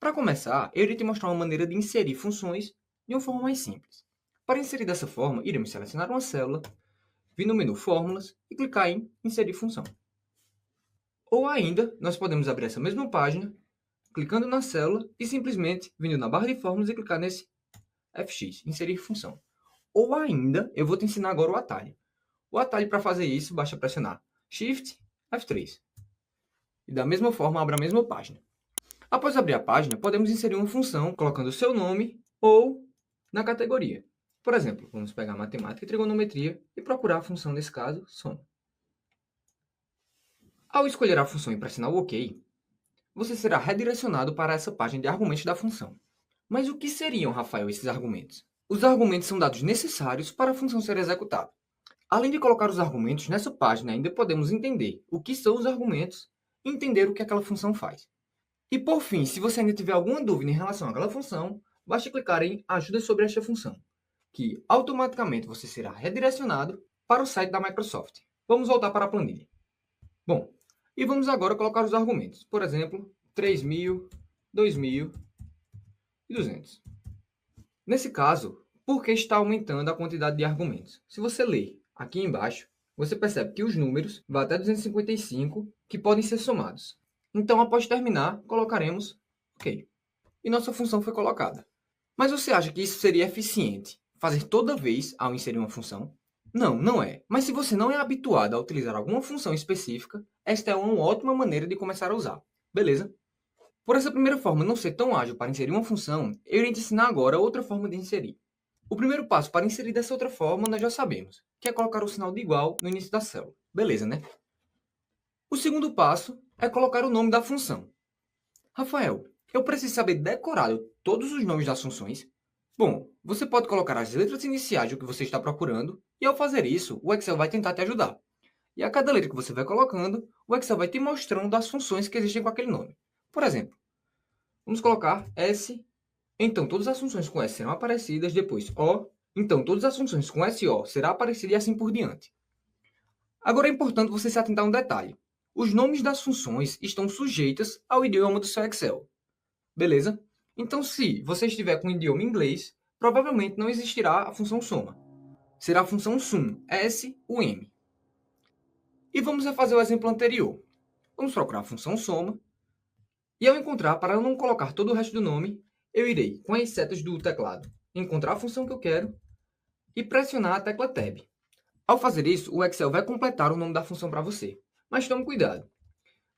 Para começar, eu irei te mostrar uma maneira de inserir funções de uma forma mais simples. Para inserir dessa forma, iremos selecionar uma célula, vir no menu Fórmulas e clicar em Inserir função. Ou ainda, nós podemos abrir essa mesma página, clicando na célula e simplesmente vindo na barra de fórmulas e clicar nesse FX, Inserir função. Ou ainda, eu vou te ensinar agora o atalho. O atalho para fazer isso, basta pressionar Shift F3. E da mesma forma, abre a mesma página. Após abrir a página, podemos inserir uma função colocando o seu nome ou na categoria. Por exemplo, vamos pegar matemática e trigonometria e procurar a função, nesse caso, soma. Ao escolher a função e pressionar o OK, você será redirecionado para essa página de argumentos da função. Mas o que seriam, Rafael, esses argumentos? Os argumentos são dados necessários para a função ser executada. Além de colocar os argumentos nessa página, ainda podemos entender o que são os argumentos e entender o que aquela função faz. E por fim, se você ainda tiver alguma dúvida em relação àquela função, basta clicar em Ajuda sobre esta função, que automaticamente você será redirecionado para o site da Microsoft. Vamos voltar para a planilha. Bom, e vamos agora colocar os argumentos. Por exemplo, 3.000, 2.000 e 200. Nesse caso, por que está aumentando a quantidade de argumentos? Se você ler aqui embaixo, você percebe que os números vão até 255 que podem ser somados. Então, após terminar, colocaremos OK. E nossa função foi colocada. Mas você acha que isso seria eficiente fazer toda vez ao inserir uma função? Não, não é. Mas se você não é habituado a utilizar alguma função específica, esta é uma ótima maneira de começar a usar. Beleza? Por essa primeira forma não ser tão ágil para inserir uma função, eu irei te ensinar agora outra forma de inserir. O primeiro passo para inserir dessa outra forma nós já sabemos, que é colocar o sinal de igual no início da célula. Beleza, né? O segundo passo é colocar o nome da função. Rafael, eu preciso saber decorado todos os nomes das funções? Bom, você pode colocar as letras iniciais do que você está procurando e ao fazer isso, o Excel vai tentar te ajudar. E a cada letra que você vai colocando, o Excel vai te mostrando as funções que existem com aquele nome. Por exemplo, vamos colocar S, então todas as funções com S serão aparecidas, depois O, então todas as funções com SO serão aparecidas e assim por diante. Agora é importante você se atentar a um detalhe. Os nomes das funções estão sujeitas ao idioma do seu Excel. Beleza? Então, se você estiver com o idioma inglês, provavelmente não existirá a função soma. Será a função sum, S-U-M. E vamos refazer o exemplo anterior. Vamos procurar a função soma. E ao encontrar, para eu não colocar todo o resto do nome, eu irei, com as setas do teclado, encontrar a função que eu quero e pressionar a tecla Tab. Ao fazer isso, o Excel vai completar o nome da função para você. Mas tome cuidado.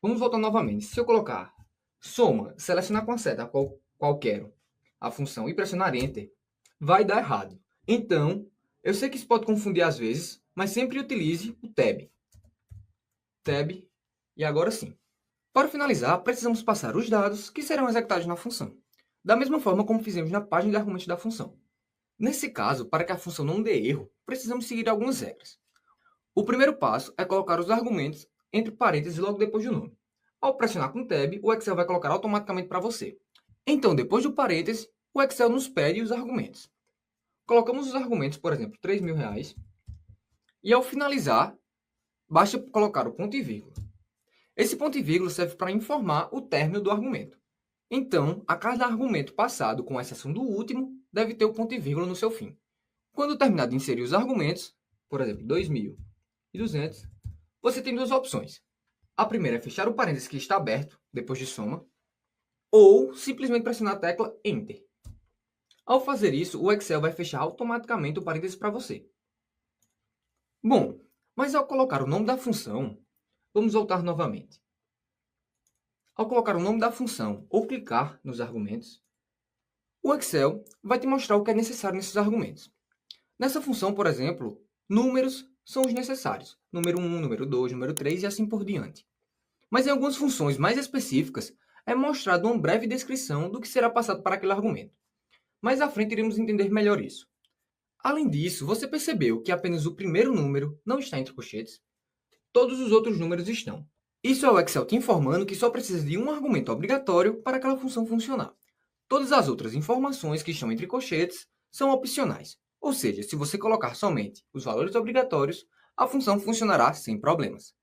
Vamos voltar novamente. Se eu colocar soma, selecionar com a seta qual quero a função e pressionar Enter, vai dar errado. Então, eu sei que isso pode confundir às vezes, mas sempre utilize o Tab. Tab, e agora sim. Para finalizar, precisamos passar os dados que serão executados na função, da mesma forma como fizemos na página de argumentos da função. Nesse caso, para que a função não dê erro, precisamos seguir algumas regras. O primeiro passo é colocar os argumentos entre parênteses logo depois do nome. Ao pressionar com Tab, o Excel vai colocar automaticamente para você. Então, depois do parêntese, o Excel nos pede os argumentos. Colocamos os argumentos, por exemplo, R$ 3.000, e ao finalizar, basta colocar o ponto e vírgula. Esse ponto e vírgula serve para informar o término do argumento. Então, a cada argumento passado, com exceção do último, deve ter o ponto e vírgula no seu fim. Quando terminar de inserir os argumentos, por exemplo, 2.000 e 200, você tem duas opções. A primeira é fechar o parênteses que está aberto, depois de soma, ou simplesmente pressionar a tecla Enter. Ao fazer isso, o Excel vai fechar automaticamente o parênteses para você. Bom, mas ao colocar o nome da função, vamos voltar novamente. Ao colocar o nome da função ou clicar nos argumentos, o Excel vai te mostrar o que é necessário nesses argumentos. Nessa função, por exemplo, números são os necessários. Número 1, número 2, número 3 e assim por diante. Mas em algumas funções mais específicas, é mostrado uma breve descrição do que será passado para aquele argumento. Mais à frente iremos entender melhor isso. Além disso, você percebeu que apenas o primeiro número não está entre colchetes? Todos os outros números estão. Isso é o Excel te informando que só precisa de um argumento obrigatório para aquela função funcionar. Todas as outras informações que estão entre colchetes são opcionais. Ou seja, se você colocar somente os valores obrigatórios, a função funcionará sem problemas.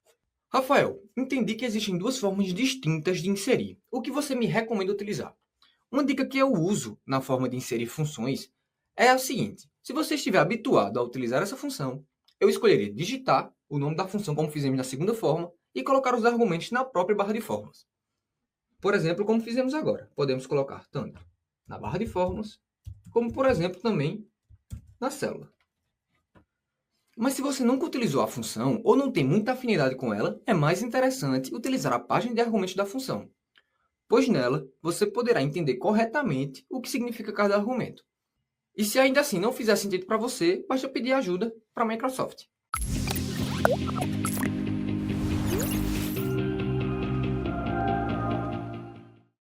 Rafael, entendi que existem duas formas distintas de inserir. O que você me recomenda utilizar? Uma dica que eu uso na forma de inserir funções é a seguinte: se você estiver habituado a utilizar essa função, eu escolheria digitar o nome da função como fizemos na segunda forma e colocar os argumentos na própria barra de fórmulas. Por exemplo, como fizemos agora, podemos colocar tanto na barra de fórmulas, como por exemplo também na célula. Mas se você nunca utilizou a função ou não tem muita afinidade com ela, é mais interessante utilizar a página de argumentos da função, pois nela você poderá entender corretamente o que significa cada argumento. E se ainda assim não fizer sentido para você, basta pedir ajuda para a Microsoft.